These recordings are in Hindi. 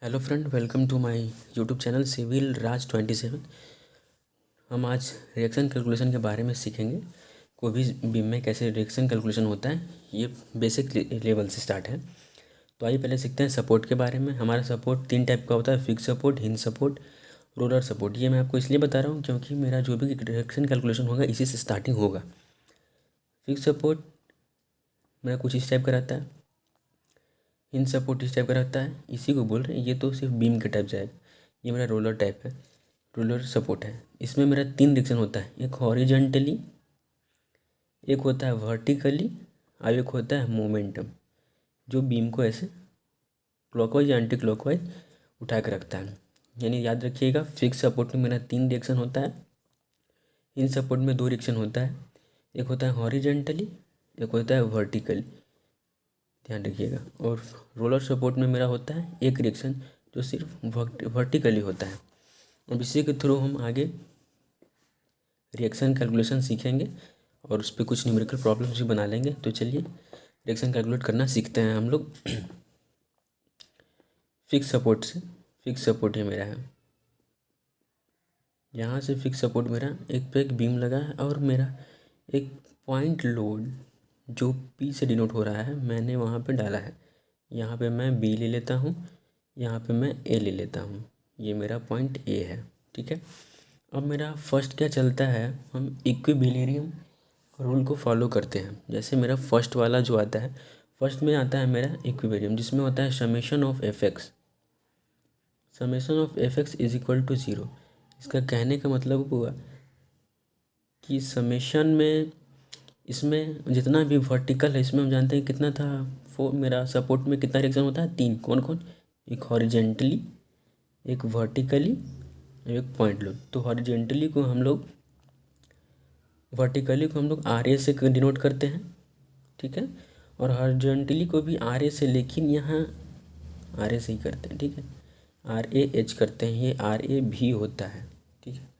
Hello friend, welcome to my YouTube channel civil Raj 27। हम आज रिएक्शन कैलकुलेशन के बारे में सीखेंगे। कोई भी बीम में कैसे रिएक्शन कैलकुलेशन होता है, ये बेसिक लेवल से स्टार्ट है। तो आइए पहले सीखते हैं सपोर्ट के बारे में। हमारा सपोर्ट 3 टाइप का होता है: fix support, hinge support, roller support. ये मैं आपको इसलिए बता रहा हूँ क्योंकि मेरा जो भी रिएक्शन कैलकुलेशन होगा इसी से स्टार्टिंग होगा। फिक्स सपोर्ट मेरा कुछ इस टाइप का रहता है, हिंज सपोर्ट इस टाइप का रहता है, इसी को बोल रहे हैं। ये तो सिर्फ बीम के टाइप जाएगा। ये मेरा रोलर टाइप है, रोलर सपोर्ट है। इसमें मेरा 3 रिएक्शन होता है, एक हॉरिजेंटली, एक होता है वर्टिकली और एक होता है मोमेंटम, जो बीम को ऐसे क्लॉकवाइज या एंटी क्लॉकवाइज उठा के रखता है। यानी याद रखिएगा, फिक्स सपोर्ट में मेरा 3 रिएक्शन होता है, इन सपोर्ट में 2 रिएक्शन होता है। एक होता है हॉरिजेंटली, एक होता है वर्टिकली, ध्यान रखिएगा। और रोलर सपोर्ट में मेरा होता है एक रिएक्शन जो सिर्फ वर्टिकली होता है। अब इसी के थ्रू हम आगे रिएक्शन कैलकुलेशन सीखेंगे और उस पर कुछ न्यूमेरिकल प्रॉब्लम्स भी बना लेंगे। तो चलिए रिएक्शन कैलकुलेट करना सीखते हैं हम लोग। फिक्स सपोर्ट से, फिक्स सपोर्ट ही मेरा है, यहाँ से फिक्स सपोर्ट मेरा एक पे एक बीम लगा है और मेरा एक पॉइंट लोड जो पी से डिनोट हो रहा है मैंने वहाँ पे डाला है। यहाँ पे मैं बी ले लेता हूँ, यहाँ पे मैं ए ले लेता हूँ। ये मेरा पॉइंट ए है, ठीक है। अब मेरा फर्स्ट क्या चलता है, हम इक्विलिब्रियम रूल को फॉलो करते हैं। जैसे मेरा फर्स्ट वाला जो आता है, फर्स्ट में आता है मेरा इक्विलिब्रियम, जिसमें होता है summation of F X. Summation of F X is equal to 0। इसका कहने का मतलब हुआ कि समेशन में इसमें जितना भी वर्टिकल है, इसमें हम जानते हैं कितना था, मेरा सपोर्ट में कितना रिएक्शन होता है, 3। कौन कौन? एक हॉरिजेंटली, एक वर्टिकली और एक पॉइंट लोड। तो हॉरिजेंटली को हम लोग, वर्टिकली को हम लोग आर ए से डिनोट करते हैं, ठीक है। और हॉरिजेंटली को भी आर ए से, लेकिन यहाँ आर ए से ही करते हैं, ठीक है। आर ए एच करते हैं, ये आर ए भी होता है, ठीक है।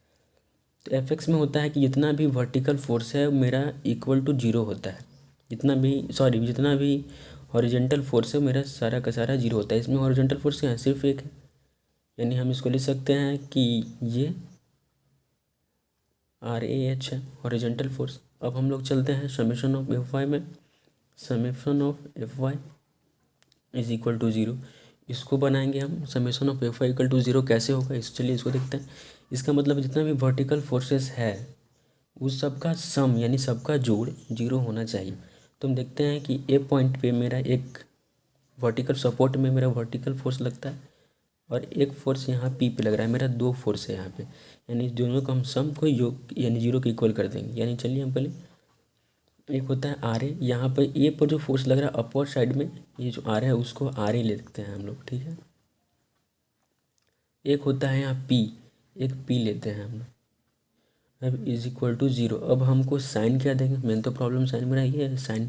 तो एफ एक्स में होता है कि जितना भी वर्टिकल फोर्स है मेरा इक्वल टू 0 होता है। जितना भी हॉरिजेंटल फोर्स है मेरा सारा का सारा 0 होता है। इसमें हॉरिजेंटल फोर्स क्या है, सिर्फ एक है। यानी हम इसको लिख सकते हैं कि ये आर ए एच है, हॉरिजेंटल फोर्स। अब हम लोग चलते हैं समेशन ऑफ एफ वाई में। Summation of F Y is equal to 0। इसको बनाएंगे हम, summation of F Y equal to 0 कैसे होगा, चलिए इसको देखते हैं। इसका मतलब जितना भी वर्टिकल फोर्सेस है उस सबका सम यानी सबका जोड़ 0 होना चाहिए। तो हम देखते हैं कि ए पॉइंट पे मेरा एक वर्टिकल सपोर्ट में मेरा वर्टिकल फोर्स लगता है और एक फोर्स यहाँ पी पे लग रहा है। मेरा 2 फोर्स है यहाँ पे, यानी दोनों का हम सम को योग यानी 0 के इक्वल कर देंगे। यानी चलिए हम पहले, एक होता है आर ए, यहाँ पर ए पर जो फोर्स लग रहा है अपवर्ड साइड में, ये जो आर है उसको आर ए ले सकते हैं हम लोग, ठीक है। एक होता है यहाँ पी, एक पी लेते हैं हम लोग। अब इज इक्वल टू 0। अब हमको साइन क्या देंगे, मेन तो प्रॉब्लम साइन मेरा ये है, साइन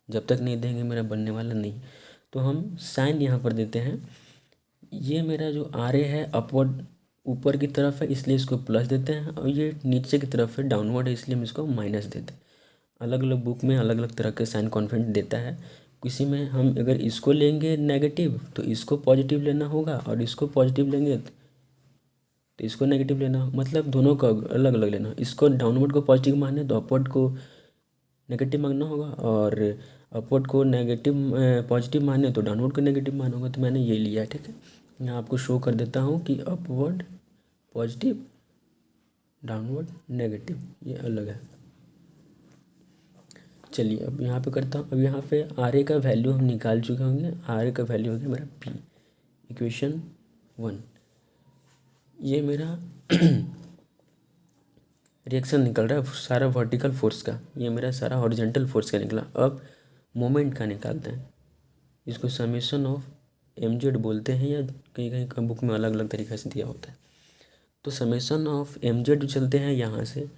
जब तक नहीं देंगे मेरा बनने वाला नहीं। तो हम साइन यहाँ पर देते हैं। ये मेरा जो आर ए है अपवर्ड ऊपर की तरफ है, इसलिए इसको प्लस देते हैं, और ये नीचे की तरफ है डाउनवर्ड है, इसलिए हम इसको माइनस देते हैं। अलग अलग बुक में अलग अलग तरह के साइन कॉन्फिडेंट देता है। किसी में हम अगर इसको लेंगे नेगेटिव तो इसको पॉजिटिव लेना होगा, और इसको पॉजिटिव लेंगे तो इसको नेगेटिव लेना, मतलब दोनों का अलग अलग लेना। इसको डाउनवर्ड को पॉजिटिव माने तो अपवर्ड को नेगेटिव मानना होगा, और अपवर्ड को नेगेटिव पॉजिटिव माने तो डाउनवर्ड को नेगेटिव माना होगा। तो मैंने ये लिया है, ठीक है। मैं आपको शो कर देता हूँ कि अपवर्ड पॉजिटिव, डाउनवर्ड नेगेटिव, ये अलग है। चलिए अब यहाँ पे करता हूँ। अब यहाँ पे आर ए का वैल्यू हम निकाल चुके होंगे। आर ए का वैल्यू हो गया मेरा पी, इक्वेशन 1। ये मेरा रिएक्शन निकल रहा है सारा वर्टिकल फोर्स का, ये मेरा सारा हॉरिजेंटल फोर्स का निकला। अब मोमेंट का निकालते हैं। इसको समेशन ऑफ एम जेड बोलते हैं, या कहीं कहीं बुक में अलग अलग तरीक़े से दिया होता है। तो समेशन ऑफ एम जेड चलते हैं यहाँ से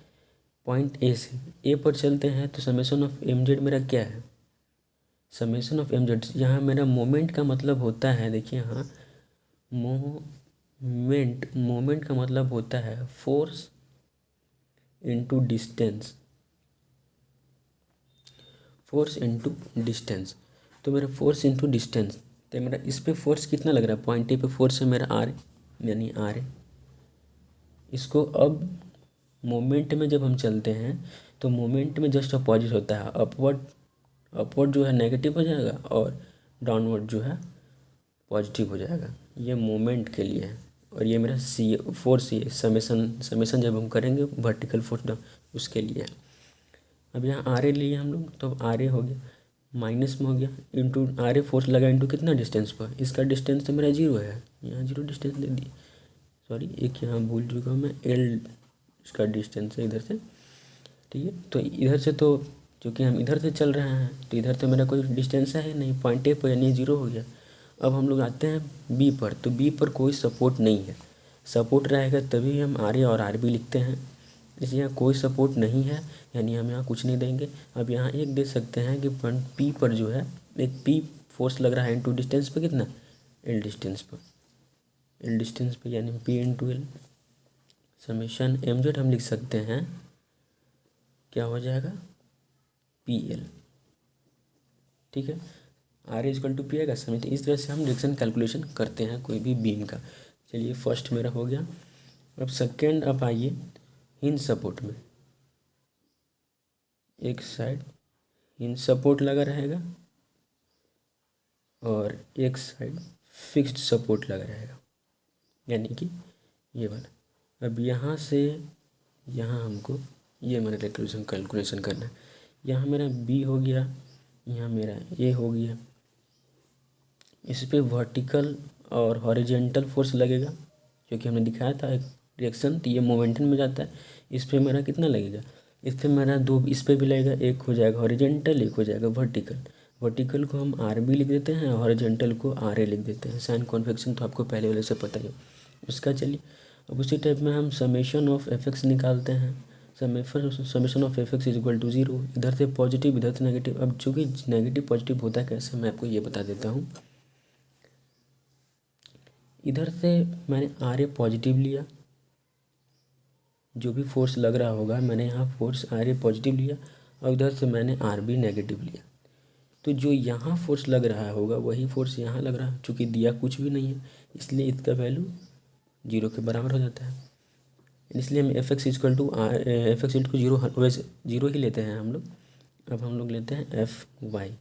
पॉइंट ए से ए पर चलते हैं, तो समेशन ऑफ एम जेड मेरा क्या है, समेशन ऑफ एम जेड। यहाँ मेरा मोमेंट का मतलब होता है, देखिए यहाँ मोमेंट का मतलब होता है force into distance, force into distance. तो मेरा फोर्स इनटू डिस्टेंस, तो मेरा इस पे फोर्स कितना लग रहा है, पॉइंट ए पे फोर्स है मेरा आर यानी आर है। इसको अब मोमेंट में जब हम चलते हैं तो मोमेंट में जस्ट अपोजिट होता है, अपवर्ड जो है नेगेटिव हो जाएगा और डाउनवर्ड जो है पॉजिटिव हो जाएगा। ये मोमेंट के लिए है। और ये मेरा सी फोर्स, ये समेसन जब हम करेंगे वर्टिकल फोर्स उसके लिए है। अब यहाँ आर ए लिए हम लोग, तो आर ए हो गया माइनस में हो गया इंटू आर ए फोर्स लगा इंटू कितना डिस्टेंस पर, इसका डिस्टेंस तो मेरा जीरो है, यहाँ जीरो डिस्टेंस ले दिए, सॉरी एक यहाँ भूल चुका हूँ मैं, एल इसका डिस्टेंस है इधर से, ठीक है। तो इधर से तो क्योंकि हम इधर से चल रहे हैं तो इधर तो मेरा कोई डिस्टेंस है नहीं, पॉइंट ए पर यानी जीरो हो गया। अब हम लोग आते हैं बी पर, तो बी पर कोई सपोर्ट नहीं है, सपोर्ट रहेगा तभी हम आर ए और आर बी लिखते हैं, इसलिए यहाँ कोई सपोर्ट नहीं है यानी हम यहाँ कुछ नहीं देंगे। अब यहाँ एक दे सकते हैं कि पॉइंट पी पर जो है एक पी फोर्स लग रहा है इंटू डिस्टेंस पर कितना, एल डिस्टेंस पर, एल डिस्टेंस पर यानी P into L summation M Z हम लिख सकते हैं, क्या हो जाएगा पी एल, ठीक है। आर इजकल टू पी आएगा समेशन। इस तरह से हम रिएक्शन कैलकुलेशन करते हैं कोई भी बीम का। चलिए फर्स्ट मेरा हो गया। अब सेकेंड, अब आइए हिंज सपोर्ट में, एक साइड हिंज सपोर्ट लगा रहेगा और एक साइड फिक्स्ड सपोर्ट लगा रहेगा, यानी कि ये वाला। अब यहाँ से यहाँ हमको ये मेरा कैलकुलेशन करना है। यहाँ मेरा बी हो गया, यहाँ मेरा ए हो गया, इस पर वर्टिकल और हॉरिजेंटल फोर्स लगेगा क्योंकि हमने दिखाया था एक रिएक्शन, तो ये मोमेंटम में जाता है। इस पर मेरा कितना लगेगा, इस पर मेरा दो, इस पर भी लगेगा, एक हो जाएगा हॉरिजेंटल, एक हो जाएगा वर्टिकल। वर्टिकल को हम आर बी लिख देते हैं, हॉरिजेंटल को आर ए लिख देते हैं। साइन कॉन्वेक्शन तो आपको पहले वाले से पता ही है उसका। चलिए अब उसी टाइप में हम समेशन ऑफ एफ एक्स निकालते हैं। Summation of F X is equal to zero, इधर से पॉजिटिव इधर से नेगेटिव। अब चूँकि नेगेटिव पॉजिटिव होता है कैसे, मैं आपको ये बता देता हूँ। इधर से मैंने आर ए पॉजिटिव लिया, जो भी फोर्स लग रहा होगा मैंने यहाँ फोर्स आर ए पॉजिटिव लिया, और उधर से मैंने आर बी नेगेटिव लिया। तो जो यहाँ फोर्स लग रहा होगा वही फोर्स यहाँ लग रहा है, चूँकि दिया कुछ भी नहीं है इसलिए इसका वैल्यू जीरो के बराबर हो जाता है। इसलिए हम F X is equal to zero, वैसे जीरो ही लेते हैं हम लोग। अब हम लोग लेते हैं F Y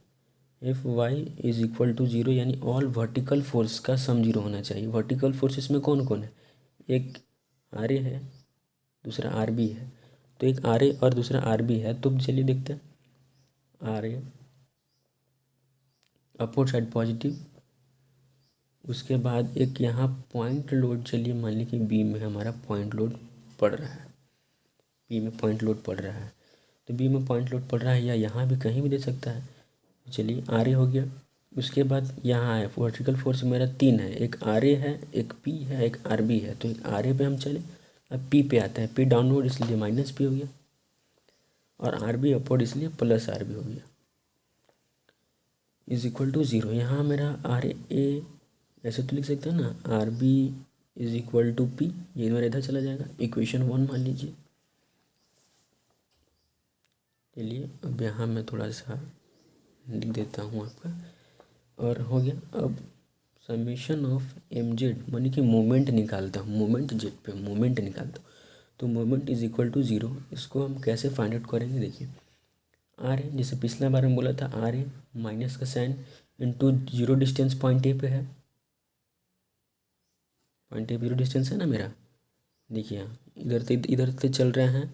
is equal to zero, यानी ऑल वर्टिकल फोर्स का सम जीरो होना चाहिए। वर्टिकल फोर्स इसमें कौन कौन है, एक आर ए है, दूसरा आर बी है। तो एक आर ए और दूसरा आर बी है, तो चलिए देखते हैं। R A upward side positive, उसके बाद एक यहाँ पॉइंट लोड, चलिए मान लीजिए कि बी में हमारा पॉइंट लोड पड़ रहा है, बी में पॉइंट लोड पड़ रहा है, तो बी में पॉइंट लोड पड़ रहा है या यहाँ भी कहीं भी दे सकता है। चलिए आर ए हो गया। उसके बाद यहाँ है वर्टिकल फोर्स मेरा तीन है, एक आर ए है, एक पी है, एक आर बी है। तो एक आर ए पे हम चले, अब पी पे आते हैं, पी डाउनवर्ड इसलिए माइनस पी हो गया, और आर बी अपवर्ड इसलिए प्लस आर बी हो गया, इज इक्वल टू ज़ीरो। यहाँ मेरा आर ए ऐसे तो लिख सकते हैं ना, R B is equal to P, ये मेरा इधर चला जाएगा, इक्वेशन 1 मान लीजिए। चलिए अब यहाँ मैं थोड़ा सा लिख देता हूँ आपका, और हो गया। अब समेशन ऑफ एम जेड मानी कि मोमेंट निकालता हूँ, मोमेंट जेड पे मोमेंट निकालता हूँ, तो moment is equal to zero. इसको हम कैसे फाइंड आउट करेंगे, देखिए आर ए, जैसे पिछला बार में बोला था, आर ए माइनस का sine into zero distance point A पे है, पॉइंट ए जीरो डिस्टेंस है ना मेरा। देखिए यहाँ इधर से चल रहे हैं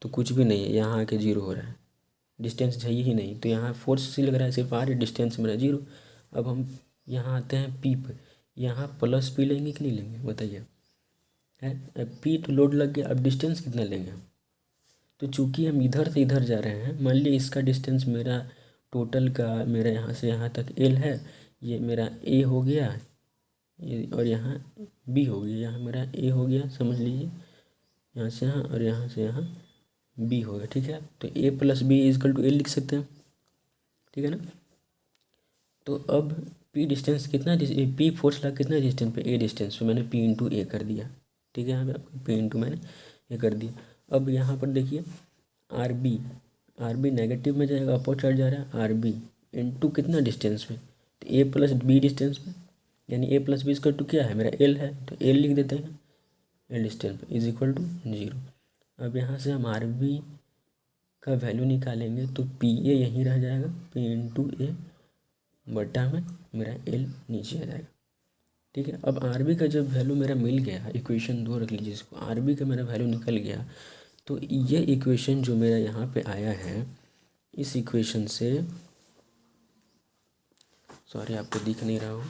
तो कुछ भी नहीं है, यहाँ आके जीरो हो रहा है, डिस्टेंस है ही नहीं, तो यहाँ फोर्स से लग रहा है सिर्फ आर ए, डिस्टेंस मेरा जीरो। अब हम यहाँ आते हैं पी पे, यहाँ प्लस पी लेंगे कि नहीं लेंगे बताइए, है अब पी तो लोड लग गया, अब डिस्टेंस कितना लेंगे हम। तो चूँकि हम इधर से इधर जा रहे हैं, मान लीजिए इसका डिस्टेंस मेरा टोटल का मेरा यहाँ से यहाँ तक एल है, ये मेरा ए हो गया, ये और यहाँ बी हो गया, यहाँ मेरा ए हो गया समझ लीजिए, यहाँ से यहाँ और यहाँ से यहाँ बी हो गया, ठीक है। तो ए प्लस बी इजकल टू ए लिख सकते हैं, ठीक है ना। तो अब पी डिस्टेंस कितना, पी फोर्स लगा कितना डिस्टेंस पे, ए डिस्टेंस पे मैंने पी इंटू ए कर दिया, ठीक है। यहाँ पे आपको पी इंटू मैंने ए कर दिया। अब यहाँ पर देखिए आर बी नेगेटिव में जाएगा, अपोजिट साइड जा रहा है, आर बी इंटू कितना डिस्टेंस पे, तो ए प्लस बी डिस्टेंस पे, यानी ए प्लस बी इक्वल टू क्या है, मेरा एल है, तो एल लिख देते हैं, एल डिस्टेंस पे इज इक्वल टू 0। अब यहाँ से हम आर बी का वैल्यू निकालेंगे तो पी ए यहीं रह जाएगा, पी इंटू ए बटा में मेरा एल नीचे आ जाएगा। ठीक है, अब आर बी का जब वैल्यू मेरा मिल गया, इक्वेशन 2 रख लीजिए इसको, आर बी का मेरा वैल्यू निकल गया, तो ये इक्वेशन जो मेरा यहाँ पे आया है, इस इक्वेशन से, सॉरी आपको दिख नहीं रहा हो,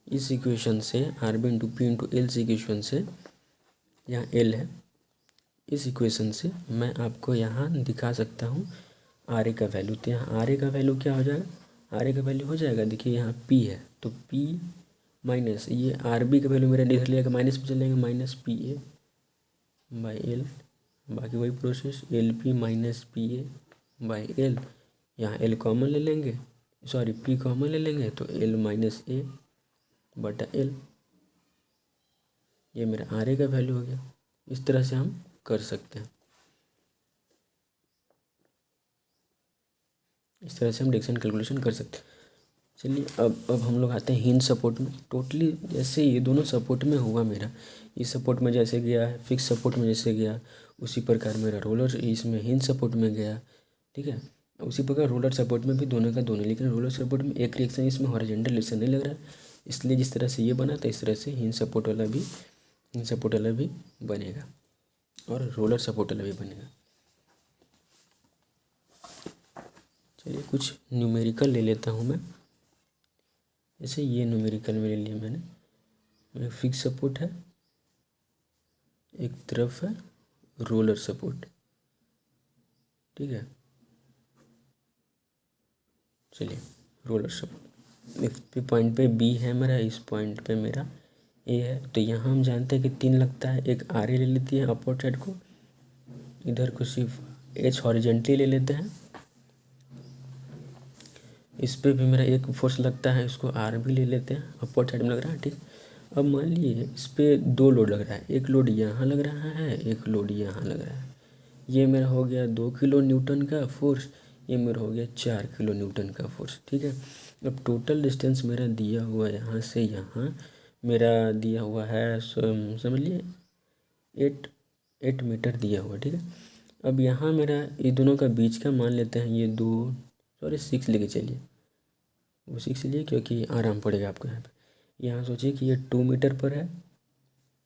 इस इक्वेशन से R B into P into L से इक्वेशन से, यहाँ एल है, इस इक्वेशन से मैं आपको यहाँ दिखा सकता हूँ आर ए का वैल्यू। तो यहाँ आर ए का वैल्यू क्या हो जाएगा, आर ए का वैल्यू हो जाएगा, देखिए यहाँ पी है तो पी माइनस ये आर बी का वैल्यू मेरा इधर लिया माइनस में चलेगा, minus P A by L, बाकी वही process, L P minus P A by L, यहाँ एल कॉमन ले लेंगे, सॉरी पी कॉमन ले लेंगे, तो एल माइनस ए बटा एल, ये मेरा आर ए का वैल्यू हो गया। इस तरह से हम कर सकते हैं, इस तरह से हम डिक्शन कैलकुलेशन कर सकते हैं। चलिए अब हम लोग आते हैं हिंज सपोर्ट में। टोटली जैसे ये दोनों सपोर्ट में हुआ मेरा, इस सपोर्ट में जैसे गया है, फिक्स सपोर्ट में जैसे गया, उसी प्रकार मेरा रोलर इसमें हिंज सपोर्ट में गया। ठीक है, उसी प्रकार रोलर सपोर्ट में भी दोनों का दोनों, लेकिन रोलर सपोर्ट में एक रिएक्शन इसमें हॉरिजॉन्टल रिएक्शन नहीं लग रहा है, इसलिए जिस तरह से ये बना था इस तरह से हिंज सपोर्ट वाला भी बनेगा और रोलर सपोर्ट वाला भी बनेगा। चलिए कुछ न्यूमेरिकल ले लेता हूँ मैं, जैसे ये न्यूमेरिकल में ले लिया मैंने, फिक्स सपोर्ट है, एक तरफ है रोलर सपोर्ट। ठीक है, चलिए रोलर सपोर्ट, इस पॉइंट पे बी है मेरा, इस पॉइंट पे मेरा ए है, तो यहाँ हम जानते हैं कि 3 लगता है, एक आर ए ले लेती है अपोर्ड साइड को, इधर को सिर्फ एच हॉरिजेंटली ले लेते हैं, इस पे भी मेरा एक फोर्स लगता है, इसको आर भी ले लेते हैं, अपोर्ड साइड में लग रहा है। ठीक, अब मान लीजिए इस पे 2 लोड लग रहा है, एक लोड यहाँ लग रहा है, एक लोड यहाँ लग रहा है, ये मेरा हो गया 2 किलो न्यूटन का फोर्स, ये मेरा हो गया 4 किलो न्यूटन का फोर्स। ठीक है, अब टोटल डिस्टेंस मेरा दिया हुआ है यहाँ से यहाँ, मेरा दिया हुआ है समझ लिए 8 मीटर दिया हुआ। ठीक है, अब यहाँ मेरा ये दोनों का बीच का मान लेते हैं, ये 2 सॉरी 6 लेके चलिए, वो 6 लिए क्योंकि आराम पड़ेगा आपको यहाँ पे। यहाँ सोचिए कि ये 2 मीटर पर है,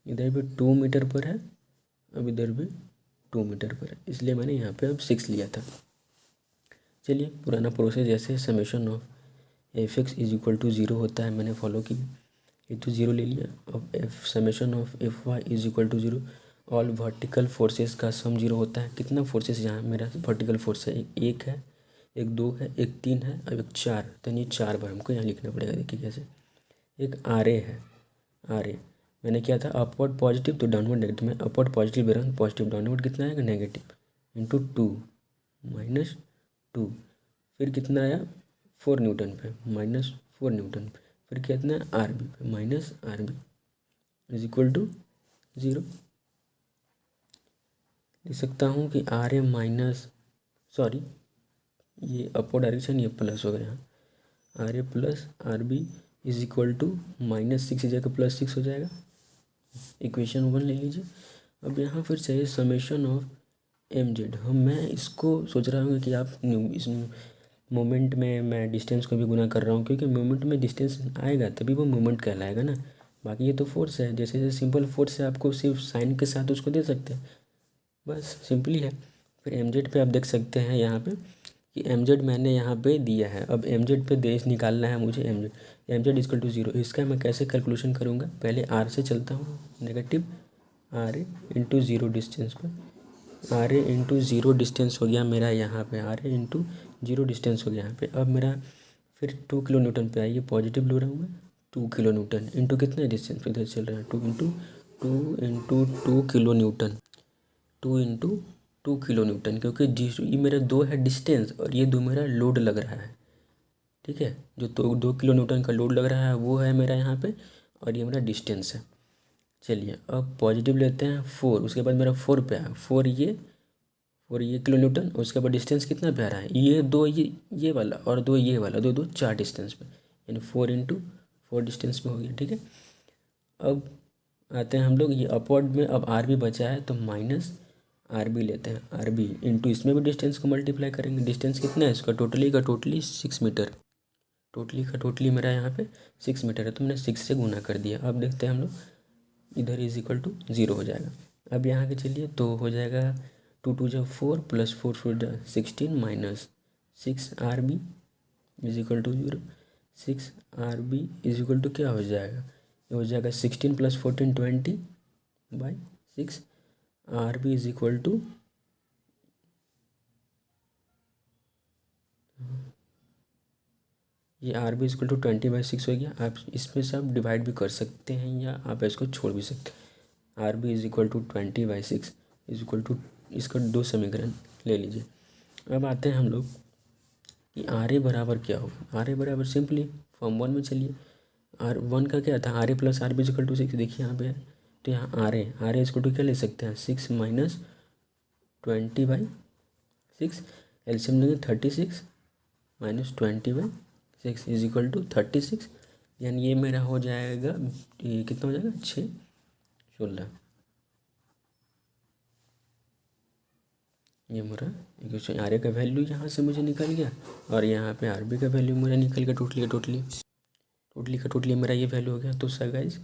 इधर भी 2 मीटर पर है, अब इधर भी 2 मीटर पर है, इसलिए मैंने यहाँ पे अब 6 लिया था। चलिए पुराना प्रोसेस जैसे summation of F X is equal to 0 होता है मैंने फॉलो की, ये तो 0 ले लिया। अब F summation of F Y is equal to 0, all vertical forces का सम 0 होता है। कितना फोर्सेस यहाँ मेरा वर्टिकल फोर्स है, एक है, एक 2 है, एक 3 है, अब एक 4, तो ये 4 बार हमको यहाँ लिखना पड़ेगा। देखिए कैसे, एक आर ए है, आर ए मैंने क्या था अपवर्ड पॉजिटिव तो डाउनवर्ड नेगेटिव में, अपवर्ड पॉजिटिव दे रहा हूँ, पॉजिटिव डाउनवर्ड कितना आएगा नेगेटिव, इंटू 2 माइनस 2, फिर कितना आया 4 न्यूटन पे माइनस 4 न्यूटन पे, फिर कितना है आर बी पे minus R B is equal to 0। लिख सकता हूँ कि आर ए माइनस, सॉरी ये अपवर्ड डायरेक्शन, ये प्लस हो गया यहाँ, R A plus R B is equal to -6 जगह +6 हो जाएगा, इक्वेशन 1 ले लीजिए। अब यहाँ फिर चाहिए समेशन ऑफ एम जेड, हम मैं इसको सोच रहा हूँ कि आप इस मोमेंट में मैं डिस्टेंस को भी गुना कर रहा हूँ, क्योंकि मोमेंट में डिस्टेंस आएगा तभी वो मोमेंट कहलाएगा ना, बाकी ये तो फोर्स है, जैसे जैसे सिंपल फोर्स है आपको सिर्फ साइन के साथ उसको दे सकते हैं, बस सिंपली है। फिर एम जेड पे आप देख सकते हैं यहाँ पे कि एम जेड मैंने यहाँ पे दिया है, अब एम जेड पे देश निकालना है मुझे, एम जेड इक्वल टू 0, इसका मैं कैसे कैलकुलेशन करूँगा, पहले आर से चलता हूँ, negative R A into 0 distance पे, आर ए इंटू 0 डिस्टेंस हो गया मेरा यहाँ पे, आर ए इंटू 0 डिस्टेंस हो गया यहाँ पे। अब मेरा फिर 2 किलो न्यूटन पे आइए, पॉजिटिव लो रहा हूँ मैं, 2 किलो न्यूटन इंटू कितना डिस्टेंस पे इधर चल रहा है, 2 kilo Newton, 2 into 2 kilo Newton, क्योंकि ये मेरा 2 है डिस्टेंस और ये 2 मेरा लोड लग रहा है। ठीक है, जो 2 किलो न्यूटन का लोड लग रहा है वो है मेरा यहाँ पे, और ये मेरा डिस्टेंस है। चलिए अब पॉजिटिव लेते हैं 4, उसके बाद मेरा 4 पे आया, 4 ये किलो न्यूटन। उसके बाद डिस्टेंस कितना पे आ रहा है, ये 2 ये वाला और 2 ये वाला, 2 2 4 डिस्टेंस पे, यानी 4 × 4 डिस्टेंस पे हो गया। ठीक है, अब आते हैं हम लोग ये अपवर्ड में। अब आर बी बचा है तो माइनस आर बी लेते हैं, आर बी इंटू इसमें भी डिस्टेंस को मल्टीप्लाई करेंगे। डिस्टेंस कितना है इसका, टोटली का टोटली 6 मीटर, टोटली का टोटली मेरा यहाँ पे 6 मीटर है, तो मैंने 6 से गुना कर दिया। अब देखते हैं हम लोग, इधर इज इक्वल टू 0 हो जाएगा। अब यहाँ के चलिए तो हो जाएगा 2 2 जा 4 + 4 4 जा 16 minus 6 R B is equal to 0। 6 R B is equal to क्या हो जाएगा, ये हो जाएगा 16 + 14 20/6। R B is equal to, ये आर बी इक्वल टू 20/6 हो गया। आप इसमें से आप डिवाइड भी कर सकते हैं या आप इसको छोड़ भी सकते हैं। R B is equal to 20/6 is equal to, इसका 2 समीकरण ले लीजिए। अब आते हैं हम लोग कि आर ए बराबर क्या होगा। आर ए बराबर सिंपली फॉर्म 1 में चलिए, आर 1 का क्या था, R A + R B equal to 6। देखिए यहाँ पे है, तो यहाँ आर ए इक्वल टू क्या ले सकते हैं, 6 - 20/6। एलसीएम लेंगे 36 - 20/6 इज इक्वल टू 36, यानी ये मेरा हो जाएगा, ये कितना हो जाएगा, 6 16। ये मेरा क्वेश्चन, आर ए का वैल्यू यहाँ से मुझे निकल गया और यहाँ पे आर बी का वैल्यू मुझे निकल गया। टोटली का टोटली मेरा ये वैल्यू हो गया। तो सर गाइज,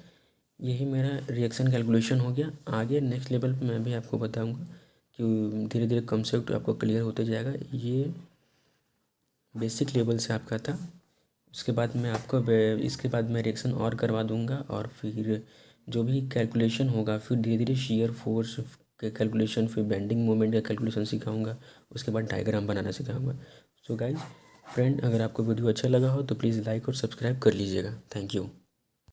यही मेरा रिएक्शन कैलकुलेशन हो गया। आगे नेक्स्ट लेवल पे मैं भी आपको बताऊंगा कि धीरे धीरे कंसेप्ट आपको क्लियर होते जाएगा। ये बेसिक लेवल से आपका था, उसके बाद मैं आपको इसके बाद मैं रिएक्शन और करवा दूंगा, और फिर जो भी कैलकुलेशन होगा फिर धीरे धीरे शियर फोर्स के कैलकुलेशन, फिर बेंडिंग मोमेंट का कैलकुलेशन सिखाऊंगा, उसके बाद डायग्राम बनाना सिखाऊंगा। सो गाइज फ्रेंड, अगर आपको वीडियो अच्छा लगा हो तो प्लीज़ लाइक और सब्सक्राइब कर लीजिएगा। Thank you.